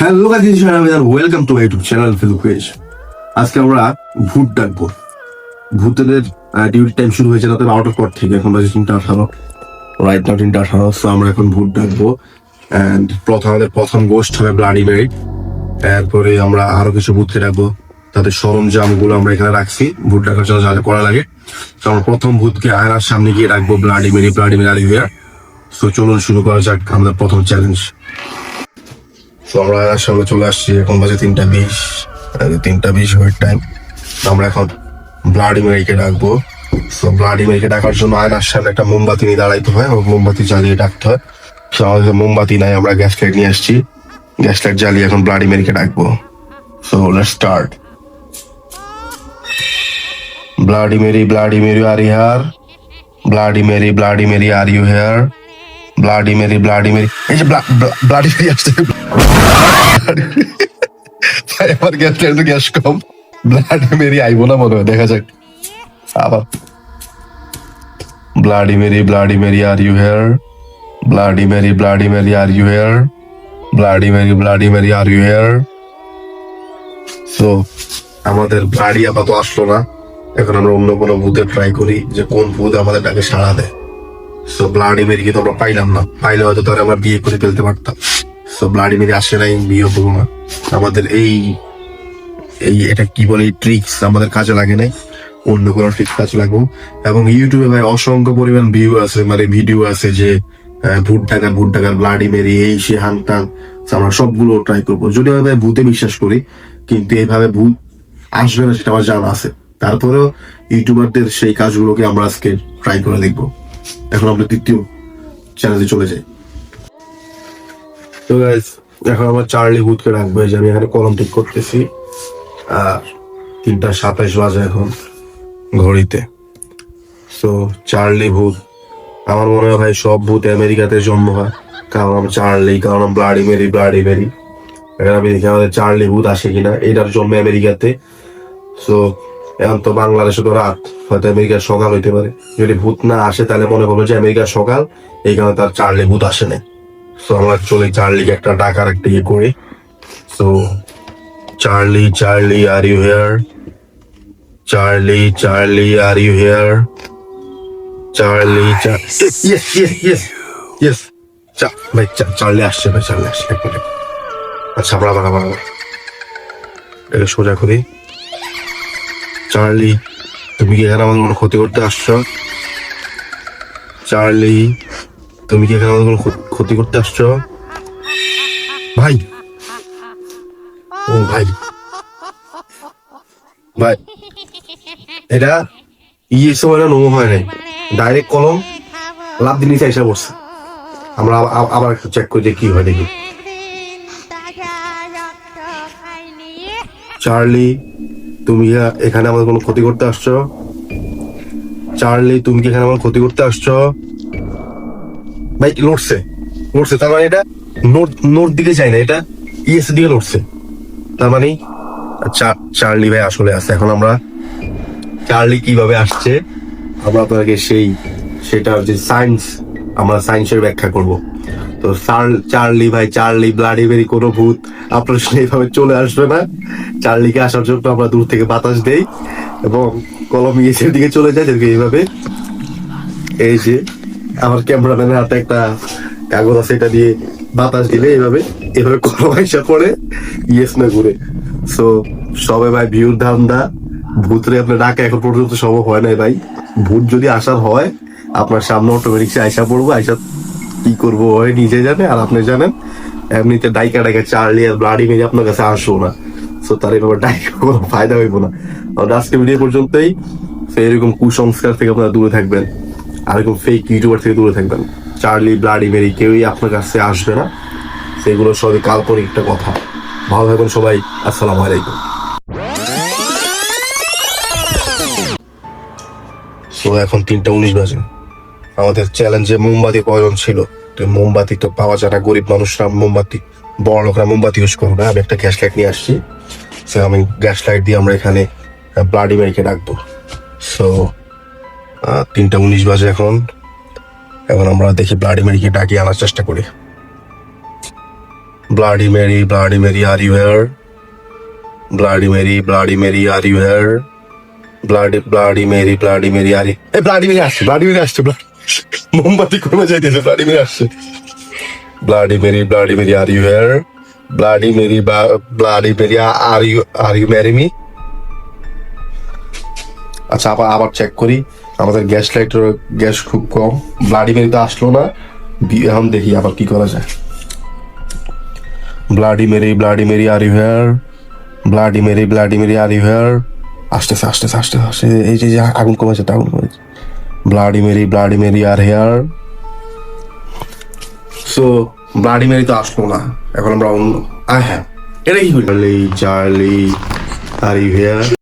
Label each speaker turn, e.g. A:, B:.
A: Hello guys, welcome to my YouTube channel ফিলুকেশ। আজকে আমরা ভূত ডাকবো। ভূতেদের ডিউটি টাইম শুরু হয়েছে রাতে 12টার পর থেকে, এখন বাজে 3:18, রাইট নাও 3:18। সো আমরা এখন ভূত ডাকবো। অ্যান্ড আমাদের প্রথম গোষ্ঠ হবে ব্লাডি মেরি। এরপরে আমরা আরো কিছু ভূতকে ডাকবো, তাদের সরঞ্জাম গুলো আমরা এখানে রাখছি ভূত ডাকার জন্য যা যা করা লাগে। তো আমরা প্রথম ভূতকে আয়নার সামনে গিয়ে ডাকবো, bloody Mary are you here. So চলুন শুরু করা যাক আমাদের প্রথম চ্যালেঞ্জ। তো আমরা আয়নার সামনে চলে আসছি, এখন বাজে 3:20 ওয়েট টাইম। আমরা এখন ব্লাডি মেরিকে ডাকবো। তো ব্লাডি মেরিকে ডাকার জন্য আয়নার সামনে একটা মোমবাতি নিয়ে দাঁড়াইতে হয় এবং মোমবাতি জ্বালিয়ে ডাকতে হয়। তো আমাদের মোমবাতি নাই, আমরা গ্যাস লাইট নিয়ে আসছি। গ্যাস লাইট জ্বালিয়ে এখন ব্লাডি মেরিকে ডাকবো। So let's start. Bloody Mary are you here? Bloody Mary are you here? Bloody Mary এই যে ব্লাডি মেরি আসছে। আমার গ্যাস কম, ব্লাডি মেরি আইবো না মনে হয়, দেখা যাক আবার। Bloody Mary are you here? Bloody Mary are you here? Bloody Mary are you here? So আমাদের ব্লাডি আপাতত আসলো না। এখন আমরা অন্য কোনো ভূতে ট্রাই করি যে কোন ভূত আমাদের ডাকে সাড়া দেয়। সো ব্লাডি মেরিকে তো আমরা পাইলাম না, পাইলে হয়তো তারা আমরা বিয়ে করে ফেলতে পারতাম। সো ব্লাডি মেরি আসে নাই, বিয়ে হবো না। আমাদের এই এটা কি বলে, ট্রিক্স আমাদের কাজে লাগে নাই, অন্য কোনো ট্রিক্স কাজে লাগবো। এবং ইউটিউবে ভাই অসংখ্য পরিমাণ ভিউ আছে, মানে ভিডিও আছে যে ভূত ডাকার ব্লাডি মেরি এই সে হাংটাং। আমরা সবগুলো ট্রাই করবো, যদিও ভাই ভূতে বিশ্বাস করি, কিন্তু এইভাবে ভূত আসবে না সেটা আমার জানা আছে। তারপরেও ইউটিউবারদের সেই কাজগুলোকে আমরা আজকে ট্রাই করে দেখবো। এখন আমরা দ্বিতীয় চ্যালেঞ্জে চলে যাই। তো গাইস, এখন আমরা চার্লি ভূতকে রাখবো। এই যে আমি এখানে কলম ঠিক করতেছি, আর 3:27 বাজে এখন ঘড়িতে। তো চার্লি ভূত, আমার মনে হয় ভাই সব ভূত আমেরিকাতে জন্ম হয়, কারণ চার্লি, কারণ ব্লাডি মেরি। এখন আমি দেখি আমাদের চার্লি ভূত আসে কিনা। এটার জন্ম আমেরিকাতে। তো এখন তো বাংলাদেশে তো রাত, হয়তো আমেরিকার সকাল হইতে পারে। যদি ভূত না আসে তাহলে মনে করবো যে আমেরিকার সকাল, এই কারণে তার চার্লি ভূত আসে না। তো আমরা চলে চার্লিকে একটা ডাকার একটা ইয়ে করি। তো Charlie are you here? Charlie are you here? Yes ভাই, চার্লি আসছে ভাই, চার্লি আসছে। আচ্ছা, আমরা এটাকে সোজা করি। চার্লি, তুমি কি এখানে আমাদের কোনো ক্ষতি করতে আসছো? চার্লি, তুমি কি এখানে আমাদের কোনো ক্ষতি করতে আসছো? ভাই, ও ভাই এটা ইয়েছে হয় না, নোমো হয় নাই, ডাইরেক্ট কলম লাভ দিয়ে নিচে এসে পড়ছে। আমরা আবার একটু চেক করে কি হয় দেখি। চার্লি, তুমি এখানে আমাদের কোনো ক্ষতি করতে আসছো? চার্লি, তুমি কি এখানে আমার ক্ষতি করতে আসছো? ভাই লড়ছে, তার মানে এটা নোট দিকে চাই না, এটা ইয়েস দিকে লড়ছে। তার মানে চার্লি ভাই আসলে আছে। এখন আমরা চার্লি কিভাবে আসছে আমরা আপনাকে সেটার যে সায়েন্স, আমরা সায়েন্সের ব্যাখ্যা করব। তো চার্লি ব্লাডি মেরি কোনো ভূত আপনার সেইভাবে চলে আসবে না। চার্লিকে আসার জন্য আমরা দূর থেকে বাতাস দেই এবং কলম ইয়েসের দিকে চলে যায়। যেরকম এইভাবে, এই যে আমার ক্যামেরাম্যানের হাতে একটা কাগজ আছে, এটা দিয়ে বাতাস দিলে এইভাবে কলম আইসা পড়ে, ইয়েস না ঘুরে। সো সবে ভাই ভিউর ধান্দা, ভূতরে আপনার ডাকা এখন পর্যন্ত সম্ভব হয় নাই ভাই। ভূত যদি আসার হয় আপনার সামনে অটোমেটিক আইসা পড়বো, আইসা কি করবো হয় নিজে জানে আর আপনি জানেন। এমনিতে ডাইকা চার্লি আর ব্লাডি মেরি আপনার কাছে আসবো না। সো তার এইভাবে ডাইকা কোনো ফায়দা হইব না। আজকে ভিডিও পর্যন্তই। এরকম কুসংস্কার থেকে আপনারা দূরে থাকবেন, আর এরকম ফেক ইউটিউবার থেকে দূরে থাকবেন। চার্লি ব্লাডি মেরি কেউই আপনার কাছে আসবে না, সেগুলো সবই কাল্পনিক একটা কথা। ভালো থাকবেন সবাই, আসসালামু আলাইকুম। তো এখন 3:19 বাজে। আমাদের চ্যালেঞ্জে মোমবাতি প্রয়োজন ছিল, তো মোমবাতি তো পাওয়া যায় না, গরিব মানুষরা মোমবাতি, বড় লোকরা মোমবাতি ইউজ করবো না। আমি একটা গ্যাস লাইট নিয়ে আসছি, সো আমি গ্যাস লাইট দিয়ে আমরা এখানে ব্লাডি মেরিকে ডাকবো। সো 3:19 বাজে এখন আমরা দেখি ব্লাডি মেরিকে ডাকিয়ে আনার চেষ্টা করি। Bloody Mary, are you here? Bloody Mary, are you here? Bloody Mary, are you? Hey, Bloody Mary আসছে, মোমবাতি কমে যাইতেছে, Bloody Mary আসছে। Bloody Mary, are you here? Bloody Mary, are you marry me? আচ্ছা, আবার চেক করি, আমাদের gas lighter gas খুব কম। ব্লাডি মেরি তো আসলো না, এখন দেখি আবার কি করা যায়। Bloody Mary, are you here? Bloody Mary, are you here? আসতেছে, এই যে আগুন কমেছে, bloody Mary are here. So bloody Mary তো আসলো না, এখন আমরা হ্যাঁ, এটা কি করি? Charlie are you here?